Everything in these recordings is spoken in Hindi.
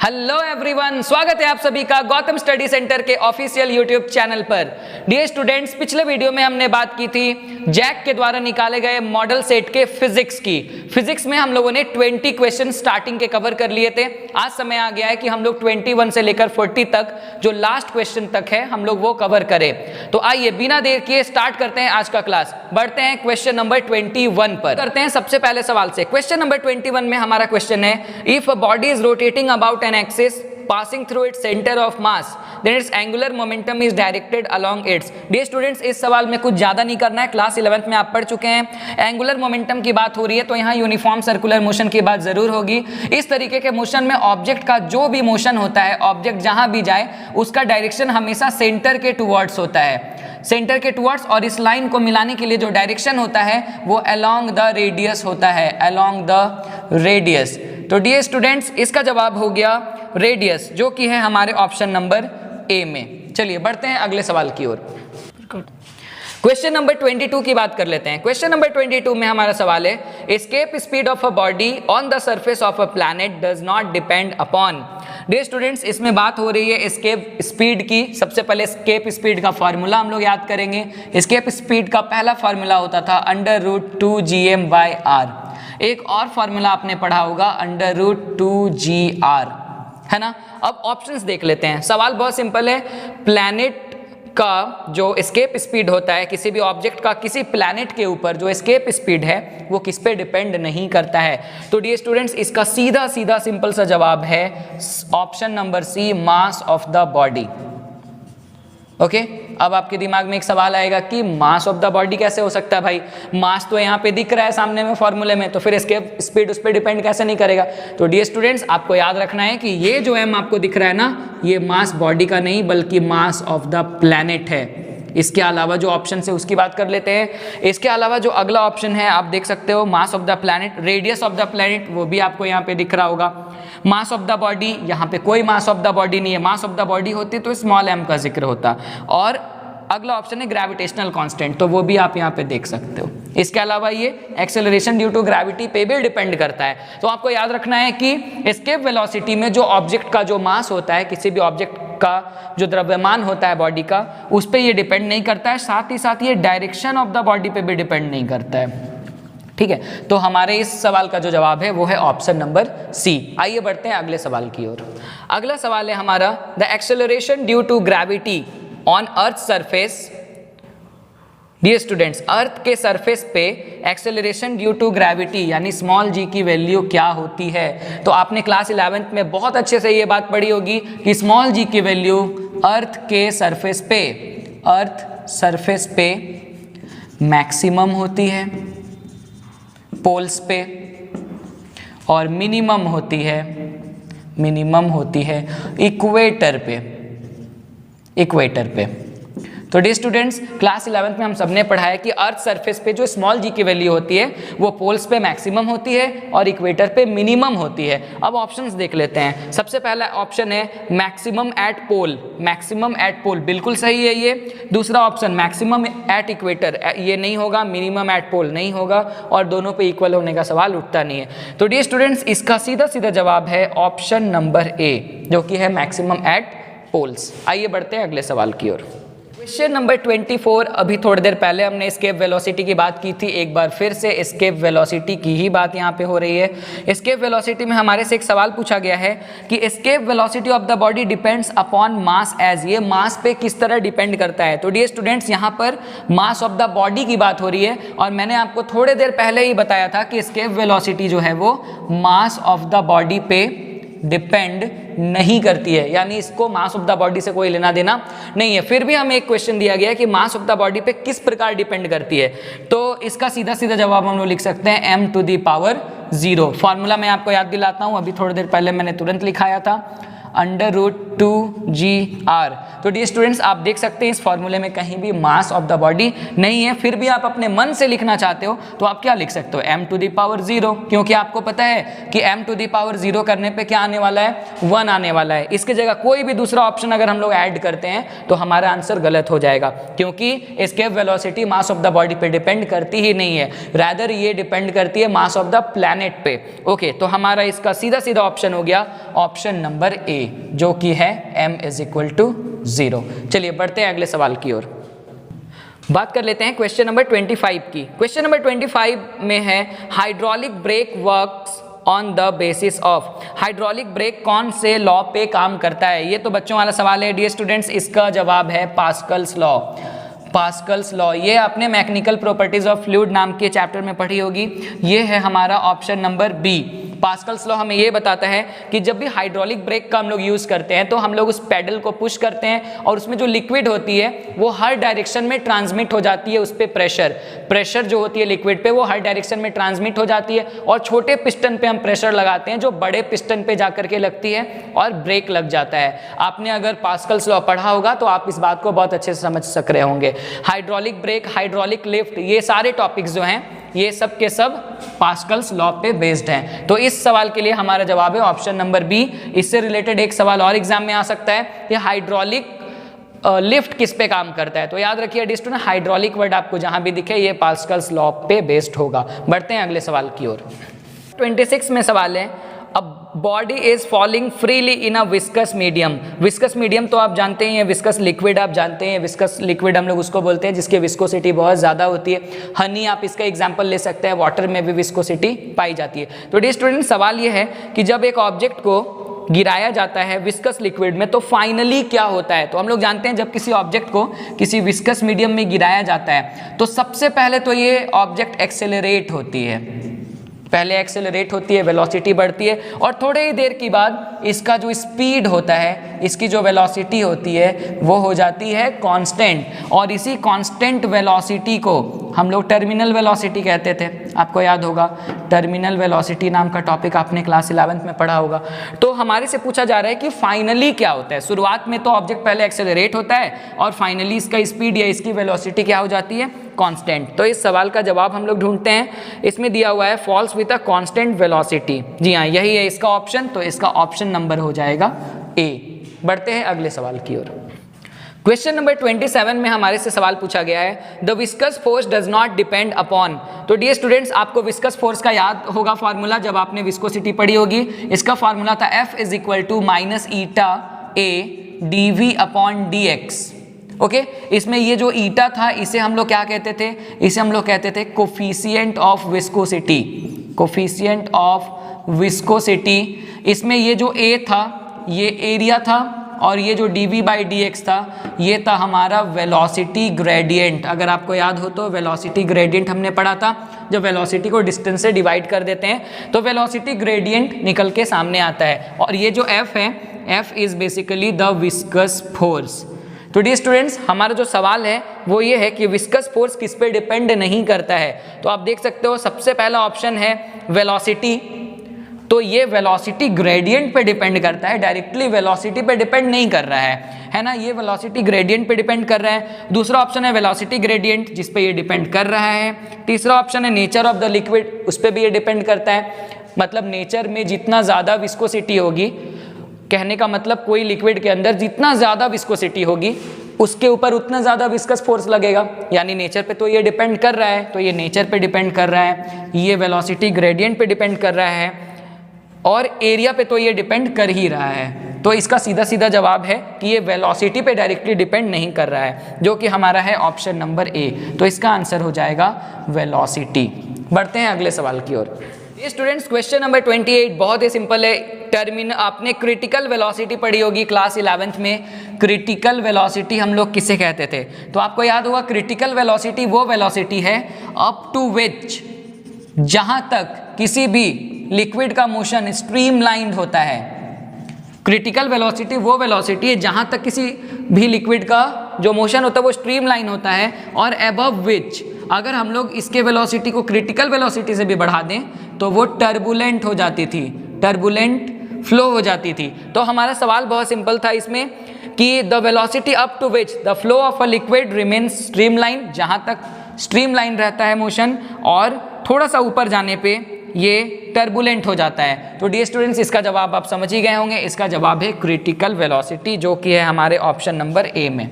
हेलो एवरीवन, स्वागत है आप सभी का गौतम स्टडी सेंटर के ऑफिशियल यूट्यूब चैनल पर। डियर स्टूडेंट्स, पिछले वीडियो में हमने बात की थी जैक के द्वारा निकाले गए मॉडल सेट के फिजिक्स की। फिजिक्स में हम लोगों ने 20 क्वेश्चन स्टार्टिंग के कवर कर लिए थे। आज समय आ गया है कि हम लोग 21 से लेकर 40 तक जो लास्ट क्वेश्चन तक है हम लोग वो कवर करें। तो आइए बिना देर किए स्टार्ट करते हैं आज का क्लास। बढ़ते हैं क्वेश्चन नंबर 21 पर। करते हैं सबसे पहले सवाल से। क्वेश्चन नंबर 21 में हमारा क्वेश्चन है, if a body is rotating about an axis passing through its center of mass then its angular momentum is directed along its। Dear students, इस सवाल में कुछ ज्यादा नहीं करना है, क्लास 11th में आप पढ़ चुके हैं। एंगुलर मोमेंटम की बात हो रही है तो यहाँ यूनिफॉर्म सर्कुलर मोशन की बात जरूर होगी। इस तरीके के मोशन में ऑब्जेक्ट का जो भी मोशन होता है, ऑब्जेक्ट जहां भी जाए उसका डायरेक्शन हमेशा सेंटर के टुवर्ड्स होता है, सेंटर के टुवर्ड्स। और इस लाइन को मिलाने के लिए जो डायरेक्शन होता है वो अलोंग द रेडियस होता है, अलोंग द रेडियस। तो डियर स्टूडेंट्स, इसका जवाब हो गया रेडियस, जो कि है हमारे ऑप्शन नंबर ए में। चलिए बढ़ते हैं अगले सवाल की ओर। क्वेश्चन नंबर 22 की बात कर लेते हैं। क्वेश्चन नंबर 22 में हमारा सवाल है, escape speed of a body on the surface of a planet does not depend upon. Dear students, इसमें बात हो रही है एस्केप स्पीड की। सबसे पहले एस्केप स्पीड का फॉर्मूला हम लोग याद करेंगे। एस्केप स्पीड का पहला फॉर्मूला होता था √2gm/r। एक और फॉर्मूला आपने पढ़ा होगा √2gr, है ना। अब ऑप्शंस देख लेते हैं। सवाल बहुत सिंपल है। प्लैनेट का जो एस्केप स्पीड होता है, किसी भी ऑब्जेक्ट का किसी प्लैनेट के ऊपर जो एस्केप स्पीड है वो किस पे डिपेंड नहीं करता है। तो डियर स्टूडेंट्स, इसका सीधा सीधा सिंपल सा जवाब है option number C, mass of the body. Okay, अब आपके दिमाग में एक सवाल आएगा कि मास ऑफ द बॉडी कैसे हो सकता है भाई, मास तो यहाँ पे दिख रहा है सामने में फॉर्मूले में, तो फिर एस्केप स्पीड उस पर डिपेंड कैसे नहीं करेगा। तो डियर स्टूडेंट्स, आपको याद रखना है कि ये जो एम आपको दिख रहा है ना, ये मास बॉडी का नहीं बल्कि मास ऑफ द प्लैनेट है। इसके अलावा जो ऑप्शन है उसकी बात कर लेते हैं। इसके अलावा जो अगला ऑप्शन है आप देख सकते हो, मास of the planet, radius of the planet, वो भी आपको यहाँ पे दिख रहा होगा। मास ऑफ द बॉडी, यहाँ पे कोई मास ऑफ द बॉडी नहीं है। मास ऑफ द बॉडी होती तो स्मॉल एम का जिक्र होता। और अगला ऑप्शन है ग्रेविटेशनल कांस्टेंट, तो वो भी आप यहाँ पे देख सकते हो। इसके अलावा ये एक्सेलरेशन ड्यू टू ग्रेविटी पे भी डिपेंड करता है। तो आपको याद रखना है कि एस्केप वेलोसिटी में जो ऑब्जेक्ट का जो मास होता है, किसी भी ऑब्जेक्ट का जो द्रव्यमान होता है बॉडी का, उस पर ये डिपेंड नहीं करता है। साथ ही साथ ये डायरेक्शन ऑफ द बॉडी पे भी डिपेंड नहीं करता है। ठीक है, तो हमारे इस सवाल का जो जवाब है वो है ऑप्शन नंबर सी। आइए बढ़ते हैं अगले सवाल की ओर। अगला सवाल है हमारा, the acceleration due to gravity on earth surface. Dear students, earth के सरफेस पे एक्सेलरेशन ड्यू टू ग्रेविटी यानी स्मॉल जी की वैल्यू क्या होती है। तो आपने क्लास 11th में बहुत अच्छे से ये बात पढ़ी होगी कि स्मॉल जी की वैल्यू अर्थ के सरफेस पे, अर्थ सरफेस पे मैक्सिमम होती है पोल्स पे, और मिनिमम होती है इक्वेटर पे, इक्वेटर पे। तो डियर स्टूडेंट्स, क्लास 11th में हम सबने पढ़ा है कि अर्थ सरफेस पे जो स्मॉल जी की वैल्यू होती है वो पोल्स पे मैक्सिमम होती है और इक्वेटर पे मिनिमम होती है। अब ऑप्शंस देख लेते हैं। सबसे पहला ऑप्शन है मैक्सिमम एट पोल, मैक्सिमम एट पोल बिल्कुल सही है ये। दूसरा ऑप्शन मैक्सिमम एट इक्वेटर, ये नहीं होगा, मिनिमम एट पोल नहीं होगा, और दोनों पे इक्वल होने का सवाल उठता नहीं है। तो डियर स्टूडेंट्स, इसका सीधा सीधा जवाब है ऑप्शन नंबर ए, जो कि है मैक्सिमम एट पोल्स। आइए बढ़ते हैं अगले सवाल की ओर। Question number 24। अभी थोड़ी देर पहले हमने एस्केप वेलोसिटी की बात की थी, एक बार फिर से एस्केप वेलोसिटी की ही बात यहाँ पे हो रही है। एस्केप वेलोसिटी में हमारे से एक सवाल पूछा गया है कि escape velocity of the body depends upon mass as, ये मास पे किस तरह डिपेंड करता है। तो डियर स्टूडेंट्स, यहाँ पर मास ऑफ द बॉडी की बात हो रही है, और मैंने आपको थोड़ी देर पहले ही बताया था कि एस्केप वेलोसिटी जो है वो मास ऑफ द बॉडी पे डिपेंड नहीं करती है, यानी इसको मास ऑफ द बॉडी से कोई लेना देना नहीं है। फिर भी हमें एक क्वेश्चन दिया गया है कि मास ऑफ द बॉडी पे किस प्रकार डिपेंड करती है। तो इसका सीधा सीधा जवाब हम लोग लिख सकते हैं m⁻�0। फॉर्मूला मैं आपको याद दिलाता हूं, अभी थोड़ी देर पहले मैंने तुरंत लिखाया था। √2gr। तो डियर स्टूडेंट्स आप देख सकते हैं इस फॉर्मूले में कहीं भी मास ऑफ द बॉडी नहीं है, फिर भी आप अपने मन से लिखना चाहते हो तो आप क्या लिख सकते हो, m⁻0, क्योंकि आपको पता है कि m⁻0 करने पे क्या आने वाला है, 1 आने वाला है। इसके जगह कोई भी दूसरा ऑप्शन अगर हम लोग ऐड करते हैं तो हमारा आंसर गलत हो जाएगा, क्योंकि escape velocity mass of the body पे डिपेंड करती ही नहीं है, रादर ये डिपेंड करती है मास ऑफ द प्लैनेट पे। ओके, तो हमारा इसका सीधा सीधा ऑप्शन हो गया ऑप्शन नंबर ए, जो कि है m=0। चलिए बढ़ते हैं अगले सवाल की ओर। बात कर लेते हैं क्वेश्चन नंबर 25 की। क्वेश्चन नंबर 25 में है hydraulic brake works on the basis of. Hydraulic brake कौन से लॉ पे काम करता है, ये तो बच्चों वाला सवाल है डियर स्टूडेंट्स। इसका जवाब है पास्कल्स लॉ। पास्कल्स लॉ, ये आपने मैकेनिकल प्रॉपर्टीज ऑफ फ्लूइड नाम के चैप्टर में पढ़ी होगी। ये है हमारा option number B. Pascal's law हमें ये बताता है कि जब भी हाइड्रोलिक ब्रेक का हम लोग यूज़ करते हैं तो हम लोग उस पैडल को पुश करते हैं और उसमें जो लिक्विड होती है वो हर डायरेक्शन में ट्रांसमिट हो जाती है। उस पर प्रेशर जो होती है लिक्विड पे वो हर डायरेक्शन में ट्रांसमिट हो जाती है, और छोटे पिस्टन पे हम प्रेशर लगाते हैं जो बड़े पिस्टन पे जाकर के लगती है और ब्रेक लग जाता है। आपने अगर पास्कल्स लॉ पढ़ा होगा तो आप इस बात को बहुत अच्छे से समझ सक रहे होंगे। हाइड्रोलिक ब्रेक, हाइड्रोलिक लिफ्ट, ये सारे टॉपिक्स जो हैं ये सब के सब पास्कल्स लॉ पे बेस्ड हैं। तो इस सवाल के लिए हमारा जवाब है ऑप्शन नंबर बी। इससे रिलेटेड एक सवाल और एग्जाम में आ सकता है कि हाइड्रोलिक लिफ्ट किस पे काम करता है, तो याद रखिए डियर स्टूडेंट, हाइड्रोलिक वर्ड आपको जहां भी दिखे ये पास्कल्स लॉ पे बेस्ड होगा। बढ़ते हैं अगले सवाल की ओर। 26 में सवाल है, a body is falling freely in a viscous medium. Viscous medium तो आप जानते हैं, विस्कस लिक्विड आप जानते हैं। विस्कस लिक्विड हम लोग उसको बोलते हैं जिसकी विस्कोसिटी बहुत ज़्यादा होती है। हनी आप इसका एग्जाम्पल ले सकते हैं, वाटर में भी विस्कोसिटी पाई जाती है। तो डियर स्टूडेंट सवाल ये है कि जब एक ऑब्जेक्ट को गिराया जाता है विस्कस लिक्विड में तो फाइनली क्या होता है। तो हम लोग जानते हैं जब किसी ऑब्जेक्ट को किसी विस्कस मीडियम में गिराया जाता है तो सबसे पहले तो ये ऑब्जेक्ट एक्सेलरेट होती है, पहले एक्सेलरेट होती है, वेलोसिटी बढ़ती है, और थोड़े ही देर के बाद इसका जो स्पीड होता है, इसकी जो वेलोसिटी होती है वो हो जाती है कांस्टेंट, और इसी कांस्टेंट वेलोसिटी को हम लोग टर्मिनल वेलोसिटी कहते थे। आपको याद होगा टर्मिनल वेलोसिटी नाम का टॉपिक आपने क्लास 11th में पढ़ा होगा। तो हमारे से पूछा जा रहा है कि फाइनली क्या होता है। शुरुआत में तो ऑब्जेक्ट पहले एक्सेलरेट होता है और फाइनली इसका स्पीड या इसकी वेलोसिटी क्या हो जाती है, कांस्टेंट। तो इस सवाल का जवाब हम लोग ढूंढते हैं। इसमें दिया हुआ है falls with a constant velocity. जी हाँ, यही है इसका ऑप्शन, तो इसका ऑप्शन नंबर हो जाएगा ए। बढ़ते हैं अगले सवाल की ओर। क्वेश्चन नंबर 27 में हमारे से सवाल पूछा गया है, the viscous force does not depend upon. तो डियर स्टूडेंट्स आपको विस्कस फोर्स का याद होगा फॉर्मूला, जब आपने विस्कोसिटी पढ़ी होगी। इसका फॉर्मूला था F = -ηA/dV/dx। ओके, इसमें ये जो ईटा था इसे हम लोग क्या कहते थे, इसे हम लोग कहते थे coefficient of viscosity. Coefficient of viscosity, इसमें ये जो A था ये एरिया था, और ये जो dV/dx था ये था हमारा वेलोसिटी ग्रेडियंट। अगर आपको याद हो तो वेलोसिटी ग्रेडियंट हमने पढ़ा था, जब वेलोसिटी को डिस्टेंस से डिवाइड कर देते हैं तो वेलोसिटी ग्रेडियंट निकल के सामने आता है, और ये जो F है, F is basically the viscous force. तो डियर स्टूडेंट्स हमारा जो सवाल है वो ये है कि विस्कस फोर्स किस पे डिपेंड नहीं करता है। तो आप देख सकते हो सबसे पहला ऑप्शन है वेलोसिटी, तो ये वेलोसिटी ग्रेडियंट पे डिपेंड करता है, डायरेक्टली वेलोसिटी पे डिपेंड नहीं कर रहा है ना, ये वेलोसिटी ग्रेडियंट पे डिपेंड कर रहा है। दूसरा ऑप्शन है वेलोसिटी ग्रेडियंट जिस पे ये डिपेंड कर रहा है। तीसरा ऑप्शन है नेचर ऑफ द लिक्विड, उस पे भी ये डिपेंड करता है, मतलब नेचर में जितना ज़्यादा विस्कोसिटी होगी, कहने का मतलब कोई लिक्विड के अंदर जितना ज़्यादा विस्कोसिटी होगी उसके ऊपर उतना ज़्यादा विस्कस फोर्स लगेगा, यानी नेचर पे तो ये डिपेंड कर रहा है, तो ये नेचर पे डिपेंड कर रहा है, ये वेलोसिटी ग्रेडियंट पे डिपेंड कर रहा है, और एरिया पे तो ये डिपेंड कर ही रहा है। तो इसका सीधा सीधा जवाब है कि ये वेलोसिटी पे डायरेक्टली डिपेंड नहीं कर रहा है, जो कि हमारा है ऑप्शन नंबर ए। तो इसका आंसर हो जाएगा वेलोसिटी। बढ़ते हैं अगले सवाल की ओर। ये स्टूडेंट्स क्वेश्चन नंबर 28 बहुत ही सिंपल है। आपने क्रिटिकल वेलोसिटी पढ़ी होगी क्लास 11th में। क्रिटिकल वेलोसिटी हम लोग किसे कहते थे, तो आपको याद होगा क्रिटिकल वेलोसिटी वो वेलोसिटी है अप टू विच, जहां तक किसी भी लिक्विड का मोशन स्ट्रीमलाइंड होता है। क्रिटिकल वेलोसिटी वो वेलोसिटी है जहां तक किसी भी लिक्विड का जो मोशन होता है वो स्ट्रीमलाइन होता है, और अबव विच अगर हम लोग इसके वेलोसिटी को क्रिटिकल वेलोसिटी से भी बढ़ा दें तो वो टर्बुलेंट हो जाती थी, टर्बुलेंट फ्लो हो जाती थी। तो हमारा सवाल बहुत सिंपल था इसमें कि the velocity up to which the flow of a liquid remains streamline, जहाँ तक स्ट्रीमलाइन रहता है मोशन और थोड़ा सा ऊपर जाने पे ये टर्बुलेंट हो जाता है। तो डियर स्टूडेंट्स, इसका जवाब आप समझ ही गए होंगे, इसका जवाब है क्रिटिकल वेलोसिटी, जो कि है हमारे ऑप्शन नंबर ए में।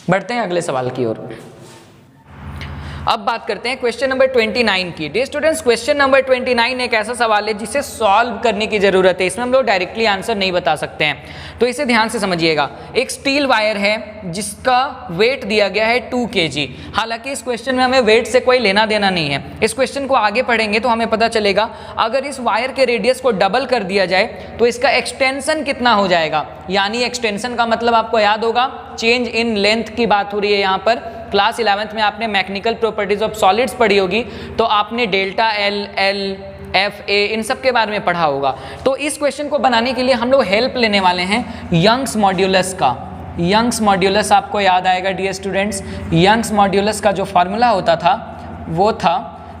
बढ़ते हैं अगले सवाल की ओर। अब बात करते हैं क्वेश्चन नंबर 29 की। डियर स्टूडेंट्स, क्वेश्चन नंबर 29 एक ऐसा सवाल है जिसे सॉल्व करने की जरूरत है, इसमें हम लोग डायरेक्टली आंसर नहीं बता सकते हैं, तो इसे ध्यान से समझिएगा। एक स्टील वायर है जिसका वेट दिया गया है 2 kg। हालांकि इस क्वेश्चन में हमें वेट से कोई लेना देना नहीं है, इस क्वेश्चन को आगे पढ़ेंगे तो हमें पता चलेगा अगर इस वायर के रेडियस को डबल कर दिया जाए तो इसका एक्सटेंशन कितना हो जाएगा। यानी एक्सटेंशन का मतलब आपको याद होगा, चेंज इन लेंथ की बात हो रही है यहाँ पर। क्लास 11th में आपने मैकेनिकल प्रॉपर्टीज ऑफ सॉलिड्स पढ़ी होगी, तो आपने डेल्टा एल, एल, एफ, ए इन सब के बारे में पढ़ा होगा। तो इस क्वेश्चन को बनाने के लिए हम लोग हेल्प लेने वाले हैं यंग्स मॉड्यूलस का। यंग्स मॉड्यूलस आपको याद आएगा डियर स्टूडेंट्स। यंग्स मॉड्यूलस का जो फॉर्मूला होता था वो था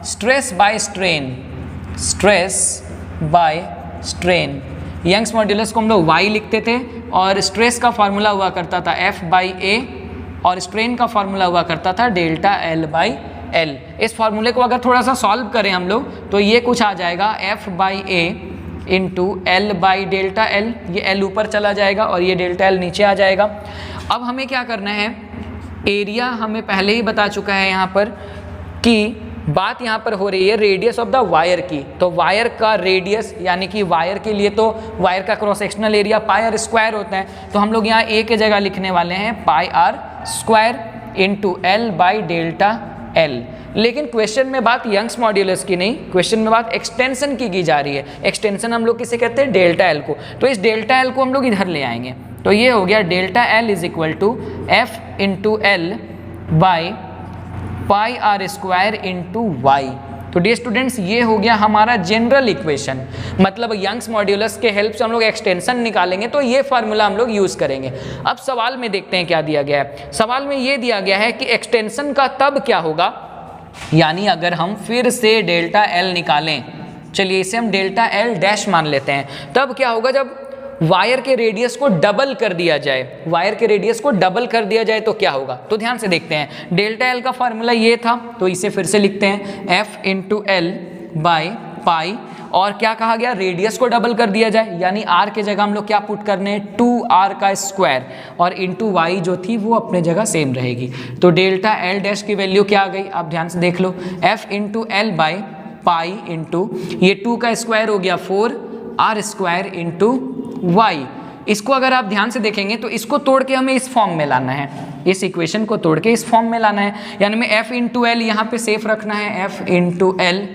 stress by strain, stress by strain. Young's modulus को हम लोग y लिखते थे और स्ट्रेस का फॉर्मूला हुआ करता था F बाई ए और स्ट्रेन का फॉर्मूला हुआ करता था डेल्टा L बाई एल। इस फॉर्मूले को अगर थोड़ा सा सॉल्व करें हम लोग तो ये कुछ आ जाएगा F by A into L by delta L. ये L ऊपर चला जाएगा और ये डेल्टा L नीचे आ जाएगा। अब हमें क्या करना है, एरिया हमें पहले ही बता चुका है यहाँ पर कि बात यहाँ पर हो रही है रेडियस ऑफ द वायर की। तो वायर का रेडियस यानी कि वायर के लिए तो वायर का cross sectional area pi r square होता है, तो हम लोग यहाँ ए के जगह लिखने वाले हैं pi r square into L by delta l. लेकिन क्वेश्चन में बात यंग्स मॉड्यूलस की नहीं, क्वेश्चन में बात एक्सटेंशन की जा रही है। एक्सटेंशन हम लोग किसे कहते हैं, डेल्टा एल को। तो इस डेल्टा एल को हम लोग इधर ले आएंगे, तो ये हो गया delta L is equal to F into L by pi r square into Y. तो डियर स्टूडेंट्स, ये हो गया हमारा जनरल इक्वेशन। मतलब यंग्स मॉड्यूलस के हेल्प से हम लोग एक्सटेंशन निकालेंगे तो ये फार्मूला हम लोग यूज करेंगे। अब सवाल में देखते हैं क्या दिया गया है। सवाल में ये दिया गया है कि एक्सटेंशन का तब क्या होगा, यानी अगर हम फिर से डेल्टा एल निकालें, चलिए इसे हम डेल्टा एल डैश मान लेते हैं, तब क्या होगा जब वायर के रेडियस को डबल कर दिया जाए। वायर के रेडियस को डबल कर दिया जाए तो क्या होगा, तो ध्यान से देखते हैं। डेल्टा एल का फॉर्मूला ये था, तो इसे फिर से लिखते हैं एफ इंटू एल बाई पाई, और क्या कहा गया, रेडियस को डबल कर दिया जाए, यानी आर के जगह हम लोग क्या पुट करने हैं, 2r का स्क्वायर, और इंटू वाई जो थी वो अपने जगह सेम रहेगी। तो डेल्टा एल डैश की वैल्यू क्या आ गई, आप ध्यान से देख लो, F into L by pi into ये 2 का स्क्वायर हो गया 4 आर स्क्वायर इंटू वाई। इसको अगर आप ध्यान से देखेंगे तो इसको तोड़ के हमें इस फॉर्म में लाना है, इस इक्वेशन को तोड़ के इस फॉर्म में लाना है, यानी हमें एफ इंटू एल यहाँ पे सेफ रखना है, एफ इंटू एल,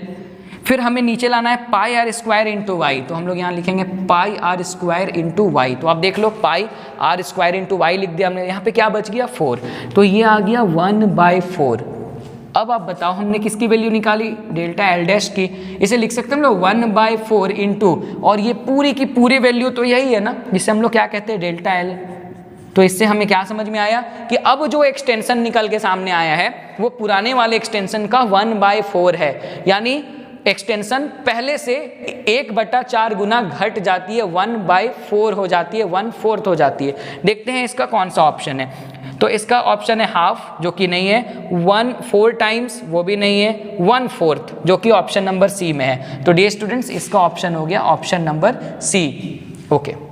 फिर हमें नीचे लाना है पाई आर स्क्वायर इंटू वाई, तो हम लोग यहाँ लिखेंगे पाई आर स्क्वायर इंटू वाई। तो आप देख लो पाई आर स्क्वायर इंटू वाई लिख दिया हमने, यहाँ पे क्या बच गया 4, तो ये आ गया 1/4। अब आप बताओ हमने किसकी वैल्यू निकाली, डेल्टा एल डैश की। इसे लिख सकते हैं हम लोग 1/4 इंटू, और ये पूरी की पूरी वैल्यू तो यही है ना जिसे हम लोग क्या कहते हैं, डेल्टा एल। तो इससे हमें क्या समझ में आया कि अब जो एक्सटेंशन निकल के सामने आया है वो पुराने वाले एक्सटेंशन का 1/4 है, यानी एक्सटेंशन पहले से 1/4 गुना घट जाती है, 1/4 हो जाती है, 1/4 हो जाती है। देखते हैं इसका कौन सा ऑप्शन है, तो इसका ऑप्शन है हाफ, जो कि नहीं है, 1/4 टाइम्स, वो भी नहीं है, 1/4 जो कि ऑप्शन नंबर सी में है। तो डियर स्टूडेंट्स, इसका ऑप्शन हो गया ऑप्शन नंबर सी। ओके,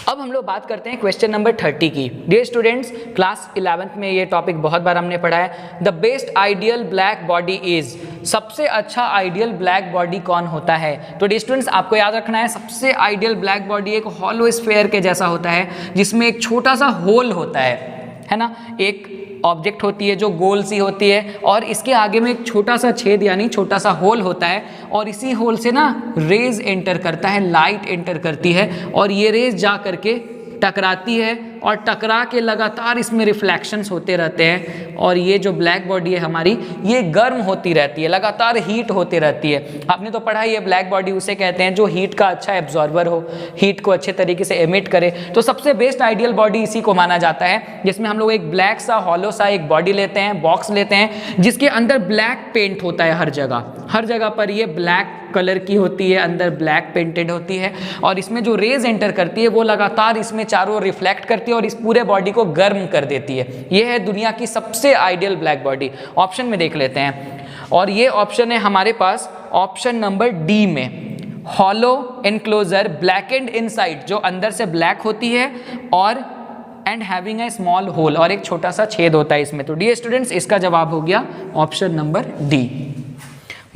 अब हम लोग बात करते हैं क्वेश्चन नंबर 30 की। डियर स्टूडेंट्स, क्लास 11th में ये टॉपिक बहुत बार हमने पढ़ा है। The best ideal black body is, सबसे अच्छा आइडियल ब्लैक बॉडी कौन होता है। तो डियर स्टूडेंट्स, आपको याद रखना है, सबसे आइडियल ब्लैक बॉडी एक हॉलो स्फीयर के जैसा होता है जिसमें एक छोटा सा होल होता है ना, एक ऑब्जेक्ट होती है जो गोल सी होती है और इसके आगे में एक छोटा सा छेद यानी छोटा सा होल होता है, और इसी होल से ना रेज एंटर करता है, लाइट एंटर करती है, और ये रेज जा करके टकराती है और टकरा के लगातार इसमें रिफ्लेक्शंस होते रहते हैं, और ये जो ब्लैक बॉडी है हमारी ये गर्म होती रहती है, लगातार हीट होती रहती है। आपने तो पढ़ा ये ब्लैक बॉडी उसे कहते हैं जो हीट का अच्छा एब्जॉर्बर हो, हीट को अच्छे तरीके से एमिट करे। तो सबसे बेस्ट आइडियल बॉडी इसी को माना जाता है, जिसमें हम लोग एक ब्लैक सा हॉलो सा एक बॉडी लेते हैं, बॉक्स लेते हैं, जिसके अंदर ब्लैक पेंट होता है हर जगह पर ये ब्लैक कलर की होती है, अंदर ब्लैक पेंटेड होती है, और इसमें जो रेज एंटर करती है वो लगातार इसमें चारों ओर रिफ्लेक्ट करती है और इस पूरे बॉडी को गर्म कर देती है। ये है दुनिया की सबसे आइडियल ब्लैक बॉडी। ऑप्शन में देख लेते हैं, और ये ऑप्शन है हमारे पास ऑप्शन नंबर डी में, हॉलो एनक्लोजर ब्लैकेंड इनसाइड, जो अंदर से ब्लैक होती है और and having a small hole, और एक छोटा सा छेद होता है इसमें। तो डियर स्टूडेंट्स इसका जवाब हो गया ऑप्शन नंबर डी।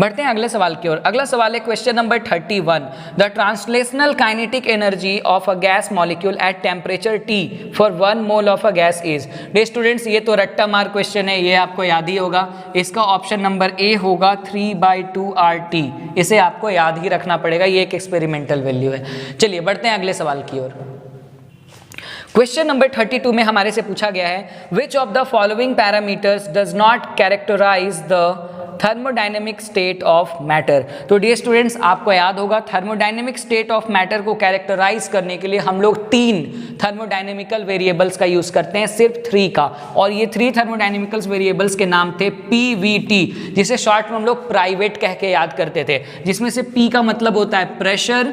बढ़ते हैं अगले सवाल की ओर। अगला सवाल है question number 31, the translational kinetic energy of a gas molecule at temperature T for 1 mole of a gas is. Dear students ये तो रट्टा मार क्वेश्चन है, ये आपको याद ही होगा। इसका ऑप्शन नंबर ए होगा 3/2 RT। इसे आपको याद ही रखना पड़ेगा, ये एक एक्सपेरिमेंटल वैल्यू है। चलिए बढ़ते हैं अगले सवाल की ओर। क्वेश्चन नंबर 32 में हमारे से पूछा गया है, which of the following parameters does not characterise the thermodynamic state of matter. तो डियर स्टूडेंट्स आपको याद होगा थर्मोडाइनमिक स्टेट ऑफ मैटर को कैरेक्टराइज करने के लिए हम लोग 3 थर्मोडाइनमिकल वेरिएबल्स का यूज करते हैं, सिर्फ 3 का, और ये 3 थर्मोडाइनमिकल वेरिएबल्स के नाम थे PVT, जिसे शॉर्ट में हम लोग प्राइवेट कह के याद करते थे, जिसमें से P का मतलब होता है प्रेशर,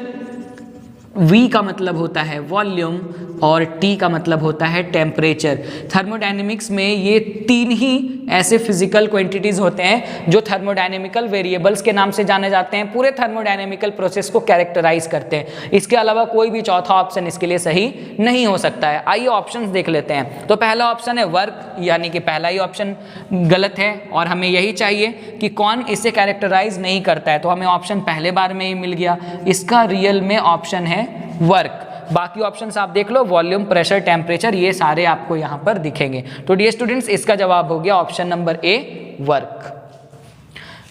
V का मतलब होता है वॉल्यूम, और T का मतलब होता है टेम्परेचर। थर्मोडायनेमिक्स में ये 3 ही ऐसे फिजिकल क्वांटिटीज होते हैं जो थर्मोडायनेमिकल वेरिएबल्स के नाम से जाने जाते हैं, पूरे थर्मोडायनेमिकल प्रोसेस को कैरेक्टराइज करते हैं। इसके अलावा कोई भी चौथा ऑप्शन इसके लिए सही नहीं हो सकता है। आइए ऑप्शंस देख लेते हैं। तो पहला ऑप्शन है वर्क, यानी कि पहला ही ऑप्शन गलत है, और हमें यही चाहिए कि कौन इसे कैरेक्टराइज नहीं करता है, तो हमें ऑप्शन पहले बार में ही मिल गया। इसका रियल में ऑप्शन है वर्क। बाकी ऑप्शंस आप देख लो, वॉल्यूम, प्रेशर, टेम्परेचर, ये सारे आपको यहाँ पर दिखेंगे। तो डियर स्टूडेंट्स इसका जवाब हो गया option number A work.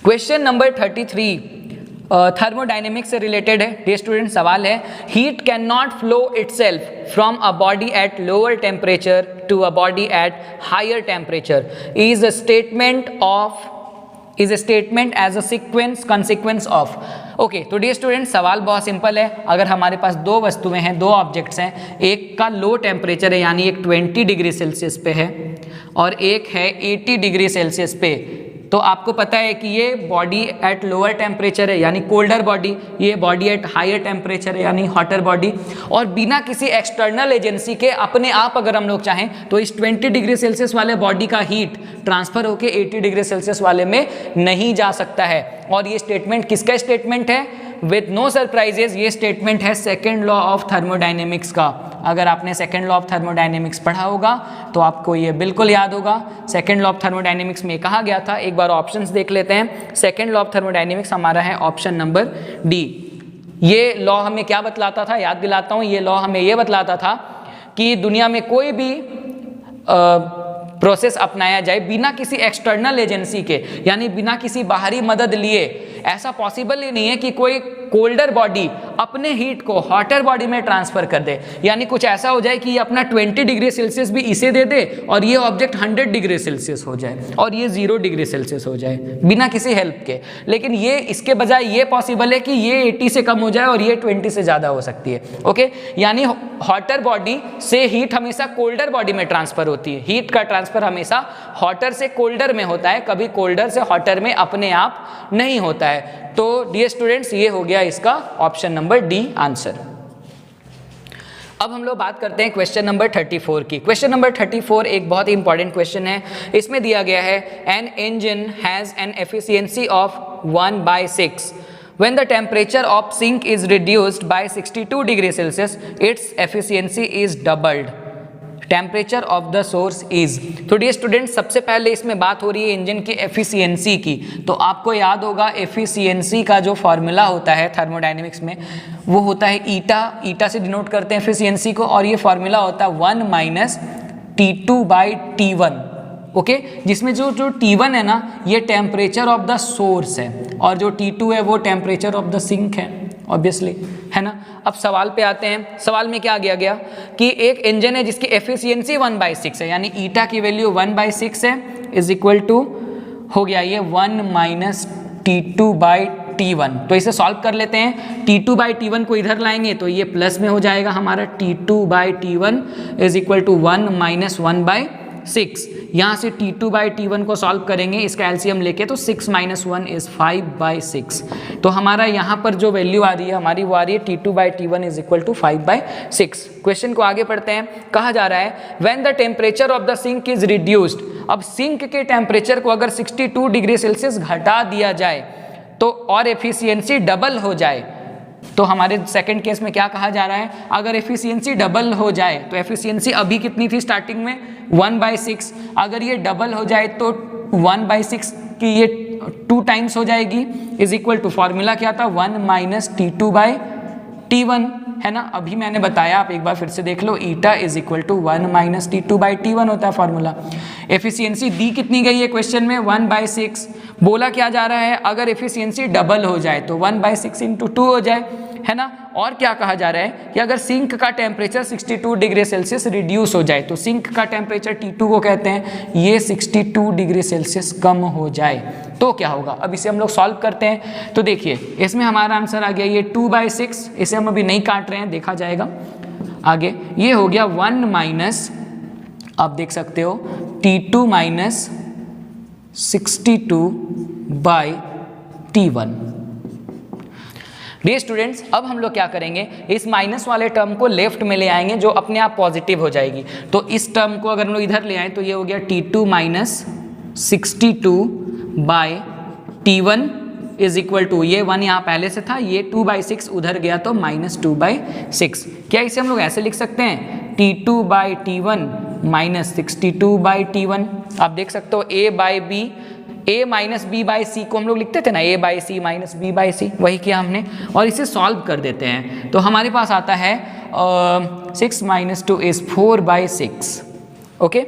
Question number 33 thermodynamics से रिलेटेड है। डियर स्टूडेंट सवाल है, heat can not flow itself from a body at lower temperature to a body at higher temperature is a statement as a sequence consequence of. Okay, तो डियर स्टूडेंट सवाल बहुत सिंपल है। अगर हमारे पास 2 वस्तुएं हैं, 2 ऑब्जेक्ट्स हैं, एक का लो टेम्परेचर है यानी एक 20 डिग्री सेल्सियस पे है, और एक है 80 डिग्री सेल्सियस पे, तो आपको पता है कि ये बॉडी एट लोअर टेम्परेचर है यानी कोल्डर बॉडी, ये बॉडी एट हायर टेम्परेचर है यानी हॉटर बॉडी, और बिना किसी एक्सटर्नल एजेंसी के अपने आप अगर हम लोग चाहें तो इस 20 डिग्री सेल्सियस वाले बॉडी का हीट ट्रांसफर होकर 80 डिग्री सेल्सियस वाले में नहीं जा सकता है। और ये स्टेटमेंट किसका स्टेटमेंट है? विद नो सरप्राइजेस ये स्टेटमेंट है सेकेंड लॉ ऑफ थर्मोडायनेमिक्स का। अगर आपने सेकेंड लॉ ऑफ थर्मोडायनेमिक्स पढ़ा होगा तो आपको ये बिल्कुल याद होगा। सेकेंड लॉ ऑफ थर्मोडायनेमिक्स में कहा गया था, एक बार ऑप्शंस देख लेते हैं। सेकेंड लॉ ऑफ थर्मोडायनेमिक्स हमारा है ऑप्शन नंबर डी। ये लॉ हमें क्या बतलाता था, याद दिलाता हूँ। ये लॉ हमें ये बतलाता था कि दुनिया में कोई भी प्रोसेस अपनाया जाए बिना किसी एक्सटर्नल एजेंसी के, यानी बिना किसी बाहरी मदद लिए, ऐसा पॉसिबल ही नहीं है कि कोई कोल्डर बॉडी अपने हीट को हॉटर बॉडी में ट्रांसफर कर दे। यानी कुछ ऐसा हो जाए कि ये अपना 20 डिग्री सेल्सियस भी इसे दे दे और ये ऑब्जेक्ट 100 डिग्री सेल्सियस हो जाए और ये 0 डिग्री सेल्सियस हो जाए बिना किसी हेल्प के। लेकिन ये इसके बजाय ये पॉसिबल है कि ये 80 से कम हो जाए और ये 20 से ज़्यादा हो सकती है। ओके, यानी हॉटर बॉडी से हीट हमेशा कोल्डर बॉडी में ट्रांसफर होती है। हीट का ट्रांसफर हमेशा हॉटर से कोल्डर में होता है, कभी कोल्डर से हॉटर में अपने आप नहीं होता है। तो डियर स्टूडेंट्स ये हो गया इसका ऑप्शन नंबर डी आंसर। अब हम लोग बात करते हैं क्वेश्चन नंबर 34 की। क्वेश्चन नंबर 34 एक बहुत ही इंपॉर्टेंट क्वेश्चन है। इसमें दिया गया है an engine has an efficiency of 1/6 when the temperature of sink is reduced by 62 degree Celsius its efficiency is doubled, temperature of the source is. तो डियर स्टूडेंट सबसे पहले इसमें बात हो रही है इंजन की एफिशिएंसी की। तो आपको याद होगा एफिशिएंसी का जो फॉर्मूला होता है थर्मोडायनेमिक्स में वो होता है ईटा। ईटा से डिनोट करते हैं एफिशिएंसी को और ये फॉर्मूला होता है 1 - T2/T1। ओके, जिसमें जो T1 है ना ये टेम्परेचर ऑफ द सोर्स है और जो T2 है वो टेम्परेचर ऑफ द सिंक है ऑब्वियसली। है ना। अब सवाल पे आते हैं। सवाल में क्या दिया गया कि एक इंजन है जिसकी एफिशिएंसी 1/6 है, यानी ईटा की वैल्यू 1/6 है, इज इक्वल टू हो गया ये 1 माइनस T2/T1। तो इसे सॉल्व कर लेते हैं। T2/T1 को इधर लाएंगे तो ये प्लस में हो जाएगा हमारा, T2/T1 is equal to 1 minus 1/6। यहाँ से T2/T1 को सॉल्व करेंगे, इसका एलसीएम लेके, तो 6 माइनस 1 इज 5/6। तो हमारा यहाँ पर जो वैल्यू आ रही है हमारी वो आ रही है T2/T1 is equal to 5/6। Question को आगे पढ़ते हैं। कहा जा रहा है when the temperature of the sink is reduced. अब सिंक के टेम्परेचर को अगर 62 डिग्री सेल्सियस घटा दिया जाए तो और एफिशिएंसी डबल हो जाए, तो हमारे सेकंड केस में क्या कहा जा रहा है, अगर एफिशिएंसी डबल हो जाए तो एफिशिएंसी अभी कितनी थी स्टार्टिंग में 1/6, अगर ये डबल हो जाए तो 1/6 की ये 2 टाइम्स हो जाएगी, इज इक्वल टू फॉर्मूला क्या था 1 माइनस T2/T1, है ना। अभी मैंने बताया, आप एक बार फिर से देख लो, eta is equal to 1 minus T2/T1 होता है फॉर्मूला। एफिशिएंसी दी कितनी गई है क्वेश्चन में 1/6। बोला क्या जा रहा है अगर एफिशिएंसी डबल हो जाए तो 1/6 इंटू 2 हो जाए, है ना। और क्या कहा जा रहा है कि अगर सिंक का टेम्परेचर 62 डिग्री सेल्सियस रिड्यूस हो जाए, तो सिंक का टेम्परेचर T2 को कहते हैं, ये 62 डिग्री सेल्सियस कम हो जाए तो क्या होगा। अब इसे हम लोग सॉल्व करते हैं। तो देखिए इसमें हमारा आंसर आ गया ये 2/6, इसे हम अभी नहीं काट रहे हैं, देखा जाएगा आगे। ये हो गया 1 माइनस, आप देख सकते हो T2 minus 62/T1। Dear students, अब हम लोग क्या करेंगे, इस माइनस वाले टर्म को लेफ्ट में ले आएंगे जो अपने आप पॉजिटिव हो जाएगी। तो इस टर्म को अगर हम लोग इधर ले आए तो ये हो गया T2 minus 62/T1 is equal to, ये 1 यहाँ पहले से था, ये 2/6 उधर गया तो माइनस 2/6। क्या इसे हम लोग ऐसे लिख सकते हैं T2/T1 माइनस 62/T1। आप देख सकते हो A माइनस B/C को हम लोग लिखते थे ना, A/C माइनस B/C, वही किया हमने और इसे सॉल्व कर देते हैं। तो हमारे पास आता है 6 माइनस 2 इज 4/6। ओके,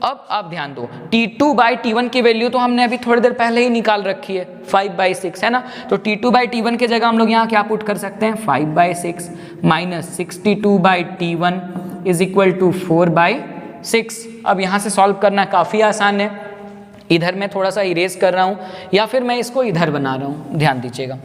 अब आप ध्यान दो, T2/T1 की वैल्यू तो हमने अभी थोड़ी देर पहले ही निकाल रखी है 5/6, है ना। तो T2/T1 की जगह हम लोग यहाँ क्या पुट कर सकते हैं 5/6 minus 62/T1 is equal to 4/6। अब यहाँ से सॉल्व करना काफ़ी आसान है। इधर मैं थोड़ा सा इरेज कर रहा हूँ या फिर मैं इसको इधर बना रहा हूँ, ध्यान दीजिएगा।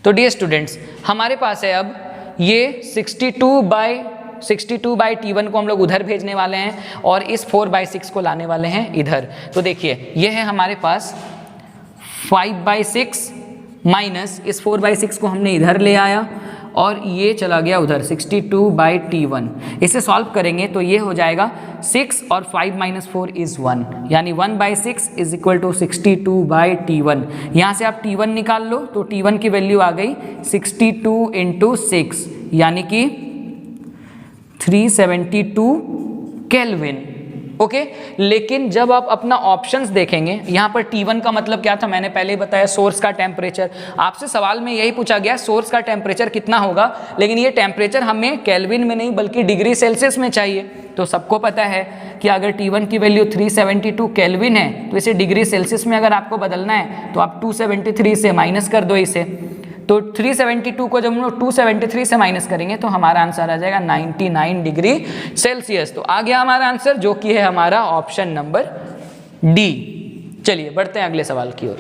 तो डियर स्टूडेंट्स, हमारे पास है अब ये 62/T1 को हम लोग उधर भेजने वाले हैं और इस 4/6 को लाने वाले हैं इधर। तो देखिए ये है हमारे पास 5/6 माइनस इस 4/6 को हमने इधर ले आया और ये चला गया उधर 62/T1। इसे सॉल्व करेंगे तो ये हो जाएगा 6 और 5 माइनस 4 इज 1, यानी 1/6 इज इक्वल टू 62/T1। यहाँ से आप T1 निकाल लो तो T1 की वैल्यू आ गई 62 इंटू 6 यानी कि 372 केल्विन। ओके, लेकिन जब आप अपना ऑप्शंस देखेंगे, यहाँ पर T1 का मतलब क्या था मैंने पहले ही बताया, सोर्स का टेम्परेचर। आपसे सवाल में यही पूछा गया सोर्स का टेम्परेचर कितना होगा, लेकिन ये टेम्परेचर हमें केल्विन में नहीं बल्कि डिग्री सेल्सियस में चाहिए। तो सबको पता है कि अगर T1 की वैल्यू 372 केल्विन है तो इसे डिग्री सेल्सियस में अगर आपको बदलना है तो आप 273 से माइनस कर दो इसे। तो 372 को जब हम लोग 273 से माइनस करेंगे तो हमारा आंसर आ जाएगा 99 डिग्री सेल्सियस। तो आ गया हमारा आंसर जो कि है हमारा ऑप्शन नंबर डी। चलिए बढ़ते हैं अगले सवाल की ओर।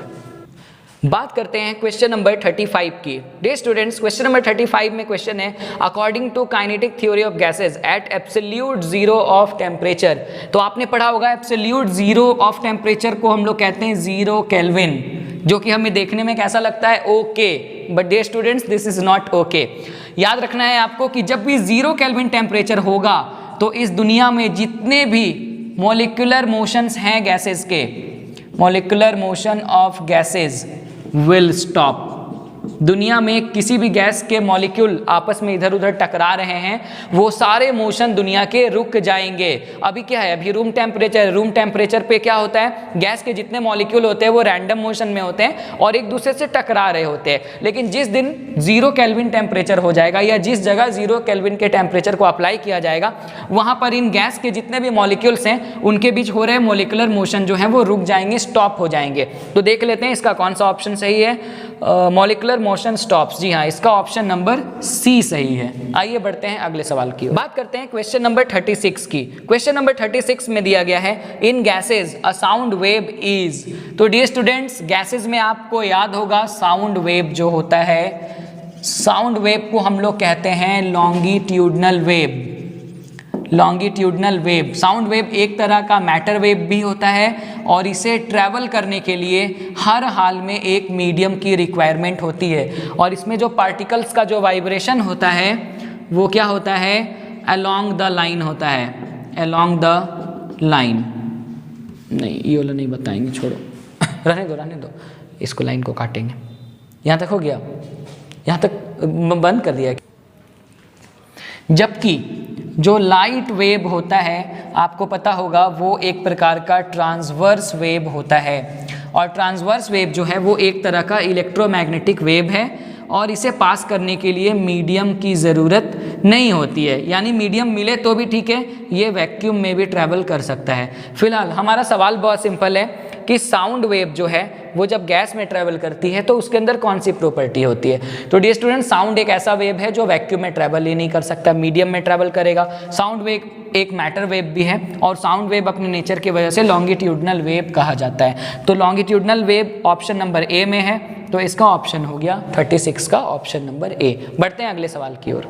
बात करते हैं क्वेश्चन नंबर 35 की। डियर स्टूडेंट्स, क्वेश्चन नंबर 35 में क्वेश्चन है according to kinetic theory of gases at absolute zero of temperature. तो आपने पढ़ा होगा एब्सोल्यूट जीरो ऑफ टेम्परेचर को हम लोग कहते हैं 0 केल्विन, जो कि हमें देखने में कैसा लगता है okay, but dear students this is not okay. याद रखना है आपको कि जब भी 0 केल्विन टेम्परेचर होगा तो इस दुनिया में जितने भी मॉलिक्यूलर मोशंस हैं गैसेस के, molecular motion of gases will stop. दुनिया में किसी भी गैस के मॉलिक्यूल आपस में इधर उधर टकरा रहे हैं, वो सारे मोशन दुनिया के रुक जाएंगे। अभी क्या है, अभी रूम टेम्परेचर पे क्या होता है, गैस के जितने मॉलिक्यूल होते हैं वो रैंडम मोशन में होते हैं और एक दूसरे से टकरा रहे होते हैं। लेकिन जिस दिन 0 केल्विन टेम्परेचर हो जाएगा या जिस जगह 0 केल्विन के टेम्परेचर को अप्लाई किया जाएगा, वहाँ पर इन गैस के जितने भी मॉलिक्यूल्स हैं उनके बीच हो रहे मॉलिक्यूलर मोशन जो है वो रुक जाएंगे, स्टॉप हो जाएंगे। तो देख लेते हैं इसका कौन सा ऑप्शन सही है। Molecular motion stops. जी हाँ, इसका ऑप्शन नंबर सी सही है। आइए बढ़ते हैं अगले सवाल की ओर। बात करते हैं क्वेश्चन नंबर 36 की। क्वेश्चन नंबर 36 में दिया गया है in gases a sound wave is. तो डियर स्टूडेंट्स, गैसेज में आपको याद होगा साउंड वेव जो होता है, साउंड वेव को हम लोग कहते हैं longitudinal wave. Longitudinal wave, sound wave एक तरह का मैटर वेव भी होता है और इसे ट्रैवल करने के लिए हर हाल में एक मीडियम की रिक्वायरमेंट होती है। और इसमें जो पार्टिकल्स का जो वाइब्रेशन होता है वो क्या होता है, अलोंग द लाइन होता है, अलोंग द लाइन। नहीं, ये वाला नहीं बताएंगे, छोड़ो रहने दो, इसको लाइन को काटेंगे। यहाँ तक हो गया, यहाँ तक बंद कर दिया। जबकि जो लाइट वेव होता है आपको पता होगा वो एक प्रकार का ट्रांसवर्स वेव होता है। और ट्रांसवर्स वेव जो है वो एक तरह का इलेक्ट्रोमैग्नेटिक वेव है और इसे पास करने के लिए मीडियम की ज़रूरत नहीं होती है। यानी मीडियम मिले तो भी ठीक है, ये वैक्यूम में भी ट्रैवल कर सकता है। फिलहाल हमारा सवाल बहुत सिंपल है कि साउंड वेव जो है वो जब गैस में ट्रैवल करती है तो उसके अंदर कौन सी प्रॉपर्टी होती है। तो डियर स्टूडेंट, साउंड एक ऐसा वेव है जो वैक्यूम में ट्रैवल ही नहीं कर सकता, मीडियम में ट्रैवल करेगा। साउंड वेव एक मैटर वेव भी है और साउंड वेव अपने नेचर की वजह से लॉन्गिट्यूडनल वेव कहा जाता है। तो लॉन्गिट्यूडनल वेव ऑप्शन नंबर ए में है, तो इसका ऑप्शन हो गया 36 का ऑप्शन नंबर ए। बढ़ते हैं अगले सवाल की ओर।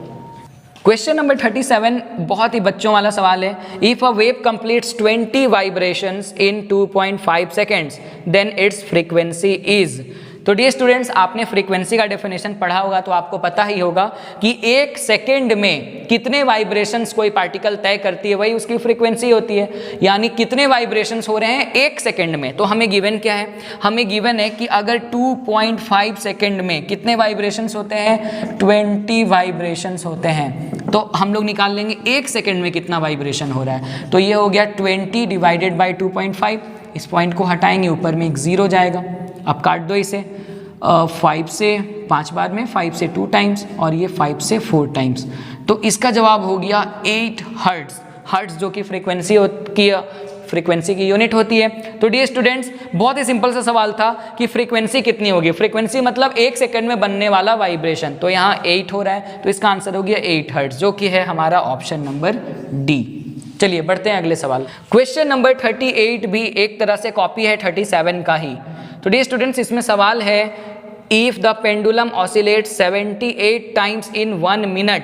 क्वेश्चन नंबर 37 बहुत ही बच्चों वाला सवाल है। If a wave completes 20 vibrations in 2.5 seconds then its frequency is. तो डियर स्टूडेंट्स, आपने फ्रीक्वेंसी का डेफिनेशन पढ़ा होगा तो आपको पता ही होगा कि एक सेकेंड में कितने वाइब्रेशंस कोई पार्टिकल तय करती है वही उसकी फ्रीक्वेंसी होती है। यानी कितने वाइब्रेशंस हो रहे हैं एक सेकेंड में। तो हमें गिवन क्या है, हमें गिवन है कि अगर 2.5 सेकेंड में कितने वाइब्रेशंस होते हैं, 20 वाइब्रेशंस होते हैं। तो हम लोग निकाल लेंगे एक सेकेंड में कितना वाइब्रेशन हो रहा है। तो ये हो गया 20 डिवाइडेड बाई 2.5। इस पॉइंट को हटाएंगे, ऊपर में एक 0 जाएगा। अब काट दो इसे, 5 से 5 बार में, 5 से 2 टाइम्स और ये 5 से 4 टाइम्स। तो इसका जवाब हो गया 8 हर्ट्ज। हर्ट्ज जो कि फ्रीक्वेंसी की यूनिट होती है। तो डियर स्टूडेंट्स, बहुत ही सिंपल सा सवाल था कि फ्रीक्वेंसी कितनी होगी। फ्रीक्वेंसी मतलब एक सेकंड में बनने वाला वाइब्रेशन। तो यहाँ 8 हो रहा है तो इसका आंसर हो गया 8 हर्ट्ज, जो कि है हमारा ऑप्शन नंबर डी। चलिए बढ़ते हैं अगले सवाल। क्वेश्चन नंबर 38 भी एक तरह से कॉपी है 37 का ही। तो डियर स्टूडेंट्स, इसमें सवाल है if the pendulum oscillate 78 times in 1 minute.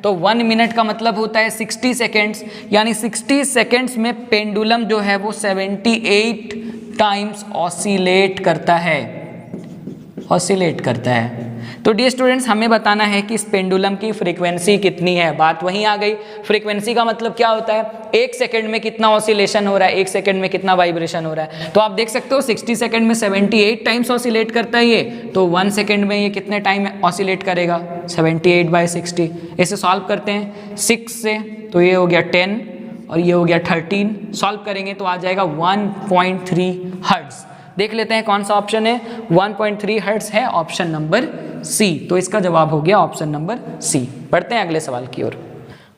तो 1 मिनट का मतलब होता है 60 सेकेंड्स, यानी 60 सेकेंड्स में पेंडुलम जो है वो 78 टाइम्स ऑसिलेट करता है। तो डियर स्टूडेंट्स, हमें बताना है कि इस पेंडुलम की फ्रीक्वेंसी कितनी है। बात वहीं आ गई, फ्रीक्वेंसी का मतलब क्या होता है, एक सेकंड में कितना ऑसिलेशन हो रहा है, एक सेकंड में कितना वाइब्रेशन हो रहा है। तो आप देख सकते हो 60 सेकंड में 78 टाइम्स ऑसिलेट करता है ये, तो 1 सेकंड में ये कितने टाइम ऑसिलेट करेगा, 78/60। इसे सॉल्व करते हैं 6 से, तो ये हो गया 10 और ये हो गया 13। सॉल्व करेंगे तो आ जाएगा 1.3 हर्ट्ज। देख लेते हैं कौन सा ऑप्शन है, 1.3 हर्ट्ज है ऑप्शन नंबर सी। तो इसका जवाब हो गया ऑप्शन नंबर सी। बढ़ते हैं अगले सवाल की ओर।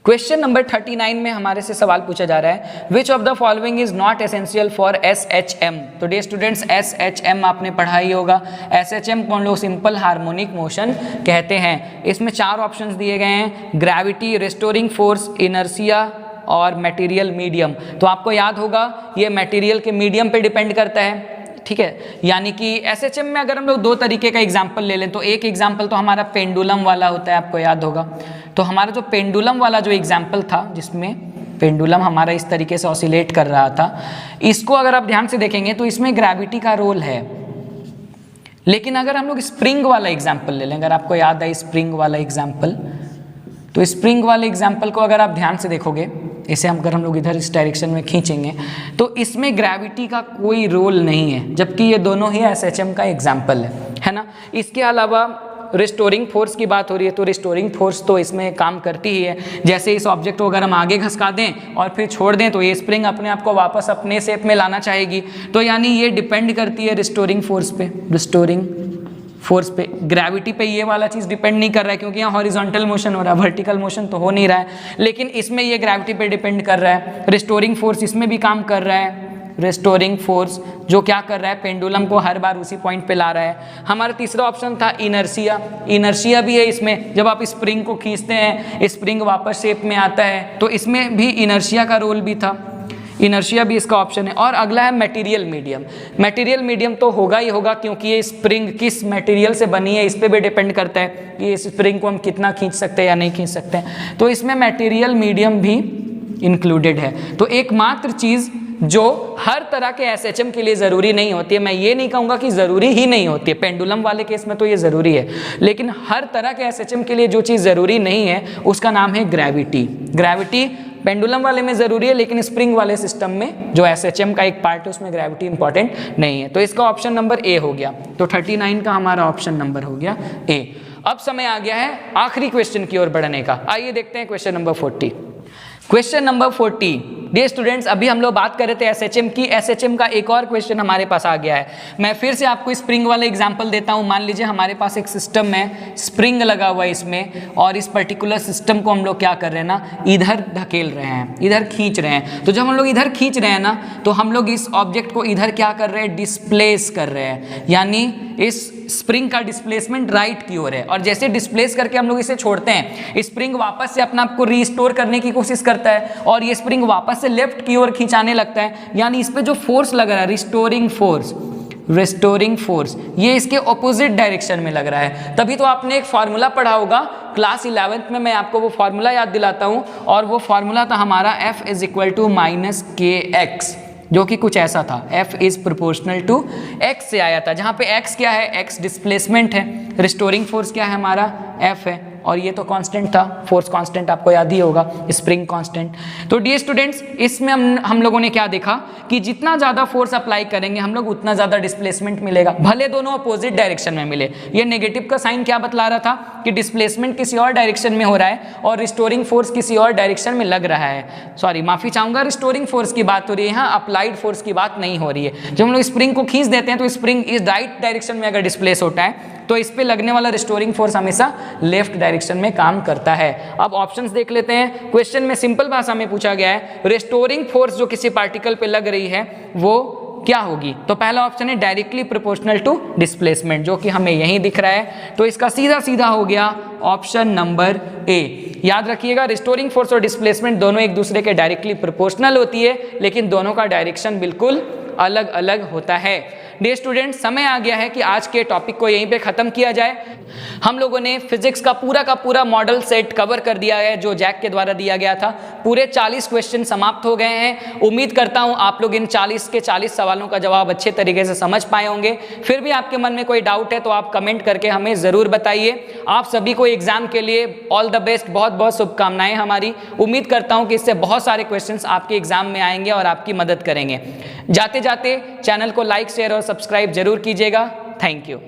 क्वेश्चन नंबर 39 में हमारे से सवाल पूछा जा रहा है which of the following is not essential for SHM। तो डियर स्टूडेंट्स, SHM आपने पढ़ा ही होगा। SHM को हम लोग सिंपल हार्मोनिक मोशन कहते हैं। इसमें 4 ऑप्शंस दिए गए हैं, ग्रेविटी, रिस्टोरिंग फोर्स, इनर्शिया और मटेरियल मीडियम। तो आपको याद होगा ये मटेरियल के मीडियम पे डिपेंड करता है, ठीक है। यानी कि SHM में अगर हम लोग 2 तरीके का एग्जाम्पल ले लें तो एक एग्जाम्पल तो हमारा पेंडुलम वाला होता है, आपको याद होगा। तो हमारा जो पेंडुलम वाला जो एग्जाम्पल था जिसमें पेंडुलम हमारा इस तरीके से ऑसिलेट कर रहा था, इसको अगर आप ध्यान से देखेंगे तो इसमें ग्रेविटी का रोल है। लेकिन अगर हम लोग स्प्रिंग वाला एग्जाम्पल ले लें, अगर आपको याद है स्प्रिंग वाला एग्जाम्पल, तो स्प्रिंग वाले एग्जाम्पल को अगर आप ध्यान से देखोगे, इसे अगर हम लोग इधर इस डायरेक्शन में खींचेंगे तो इसमें ग्रेविटी का कोई रोल नहीं है, जबकि ये दोनों ही SHM का एग्जाम्पल है ना। इसके अलावा रिस्टोरिंग फोर्स की बात हो रही है, तो रिस्टोरिंग फोर्स तो इसमें काम करती ही है। जैसे इस ऑब्जेक्ट को अगर हम आगे घसका दें और फिर छोड़ दें तो ये स्प्रिंग अपने आप को वापस अपने शेप में लाना चाहेगी। तो यानी ये डिपेंड करती है रिस्टोरिंग फोर्स पे, रिस्टोरिंग फोर्स पे। ग्रेविटी पे ये वाला चीज़ डिपेंड नहीं कर रहा है क्योंकि यहाँ हॉरिजॉन्टल मोशन हो रहा है, वर्टिकल मोशन तो हो नहीं रहा है। लेकिन इसमें ये ग्रेविटी पे डिपेंड कर रहा है। रिस्टोरिंग फोर्स इसमें भी काम कर रहा है, रिस्टोरिंग फोर्स, जो क्या कर रहा है, पेंडुलम को हर बार उसी पॉइंट पे ला रहा है। हमारा तीसरा ऑप्शन था इनर्शिया, इनर्शिया भी है इसमें, जब आप स्प्रिंग को खींचते हैं स्प्रिंग वापस शेप में आता है, तो इसमें भी इनर्शिया का रोल भी था, इनर्शिया भी इसका ऑप्शन है। और अगला है मटेरियल मीडियम, मटेरियल मीडियम तो होगा ही होगा क्योंकि ये स्प्रिंग किस मटेरियल से बनी है इस पे भी डिपेंड करता है कि इस स्प्रिंग को हम कितना खींच सकते हैं या नहीं खींच सकते हैं, तो इसमें मटेरियल मीडियम भी इंक्लूडेड है। तो एकमात्र चीज़ जो हर तरह के एसएचएम के लिए ज़रूरी नहीं होती है, मैं ये नहीं कहूँगा कि ज़रूरी ही नहीं होती है, पेंडुलम वाले केस में तो ये ज़रूरी है, लेकिन हर तरह के एसएचएम के लिए जो चीज़ ज़रूरी नहीं है उसका नाम है ग्रेविटी। ग्रेविटी पेंडुलम वाले में ज़रूरी है, लेकिन स्प्रिंग वाले सिस्टम में जो एसएचएम का एक पार्ट है उसमें ग्रेविटी इंपॉर्टेंट नहीं है। तो इसका ऑप्शन नंबर ए हो गया, तो 39 का हमारा ऑप्शन नंबर हो गया ए। अब समय आ गया है आखिरी क्वेश्चन की ओर बढ़ने का, आइए देखते हैं question number 40। Question number 40, dear students, अभी हम लोग बात कर रहे थे एसएचएम की, एसएचएम का एक और क्वेश्चन हमारे पास आ गया है। मैं फिर से आपको स्प्रिंग वाला एग्जांपल देता हूं। मान लीजिए हमारे पास एक सिस्टम है, स्प्रिंग लगा हुआ है इसमें, और इस पर्टिकुलर सिस्टम को हम लोग क्या कर रहे हैं ना, इधर धकेल रहे हैं, इधर खींच रहे हैं। तो जब हम लोग इधर खींच रहे हैं ना, तो हम लोग इस ऑब्जेक्ट को इधर क्या कर रहे हैं, डिस्प्लेस कर रहे हैं, यानी इस स्प्रिंग का डिस्प्लेसमेंट राइट की ओर है। और जैसे डिस्प्लेस करके हम लोग इसे छोड़ते हैं, स्प्रिंग वापस से अपना आप को रिस्टोर करने की कोशिश करता है और ये स्प्रिंग वापस से लेफ्ट की ओर खिंचाने लगता है, यानी इस पे जो फोर्स लग रहा है, रिस्टोरिंग फोर्स, ये इसके ऑपोजिट डायरेक्शन में लग रहा है। तभी तो आपने एक फार्मूला पढ़ा होगा क्लास 11th में, मैं आपको वो फार्मूला याद दिलाता हूं, और वो फार्मूला था हमारा F = -kx, जो कि कुछ ऐसा था, F is proportional to x से आया था, जहाँ पे x क्या है, x डिस्प्लेसमेंट है, रिस्टोरिंग फोर्स क्या है हमारा, F है, और ये तो कांस्टेंट था, फोर्स कांस्टेंट आपको याद ही होगा, स्प्रिंग कांस्टेंट। तो डियर स्टूडेंट्स, इसमें हम लोगों ने क्या देखा कि जितना ज़्यादा फोर्स अप्लाई करेंगे हम लोग उतना ज़्यादा डिस्प्लेसमेंट मिलेगा, भले दोनों अपोजिट डायरेक्शन में मिले। ये नेगेटिव का साइन क्या बतला रहा था कि डिस्प्लेसमेंट किसी और डायरेक्शन में हो रहा है और रिस्टोरिंग फोर्स किसी और डायरेक्शन में लग रहा है। सॉरी, माफ़ी चाहूँगा, रिस्टोरिंग फोर्स की बात हो रही है, यहाँ अप्लाइड फोर्स की बात नहीं हो रही है। जब हम लोग स्प्रिंग को खींच देते हैं तो स्प्रिंग इस राइट डायरेक्शन में अगर डिस्प्लेस होता है तो इस पे लगने वाला रिस्टोरिंग फोर्स हमेशा लेफ्ट डायरेक्शन में काम करता है। अब ऑप्शंस देख लेते हैं। क्वेश्चन में सिंपल भाषा में पूछा गया है, रिस्टोरिंग फोर्स जो किसी पार्टिकल पे लग रही है वो क्या होगी। तो पहला ऑप्शन है डायरेक्टली प्रोपोर्शनल टू डिस्प्लेसमेंट, जो कि हमें यहीं दिख रहा है, तो इसका सीधा सीधा हो गया ऑप्शन नंबर ए। याद रखिएगा, रिस्टोरिंग फोर्स और डिस्प्लेसमेंट दोनों एक दूसरे के डायरेक्टली प्रोपोर्शनल होती है, लेकिन दोनों का डायरेक्शन बिल्कुल अलग अलग होता है। डियर स्टूडेंट, समय आ गया है कि आज के टॉपिक को यहीं पे ख़त्म किया जाए। हम लोगों ने फिजिक्स का पूरा मॉडल सेट कवर कर दिया है जो जैक के द्वारा दिया गया था। पूरे 40 क्वेश्चन समाप्त हो गए हैं। उम्मीद करता हूं आप लोग इन 40 के 40 सवालों का जवाब अच्छे तरीके से समझ पाए होंगे। फिर भी आपके मन में कोई डाउट है तो आप कमेंट करके हमें ज़रूर बताइए। आप सभी को एग्जाम के लिए ऑल द बेस्ट, बहुत बहुत शुभकामनाएं हमारी। उम्मीद करता हूँ कि इससे बहुत सारे क्वेश्चन आपके एग्जाम में आएंगे और आपकी मदद करेंगे। जाते जाते चैनल को लाइक, शेयर और सब्सक्राइब जरूर कीजिएगा। Thank you.